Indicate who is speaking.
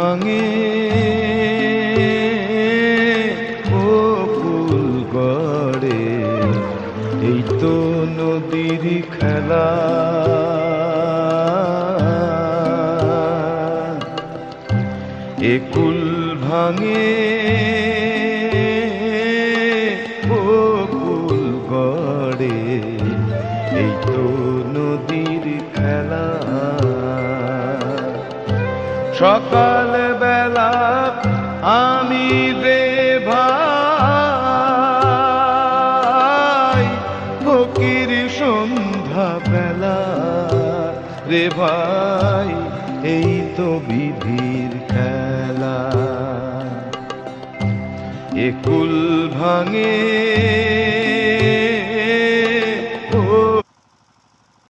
Speaker 1: ভাঙে বকুল গড়ে, এই তো নদীর খেলা। একুল ভাঙে বকুল গড়ে, এই তো নদীর খেলা। সকাল বেলা আমি রে ভাই, ফকির সন্ধ্যা বেলা রে ভাই, এই তো বিধির খেলা। একুল ভাঙে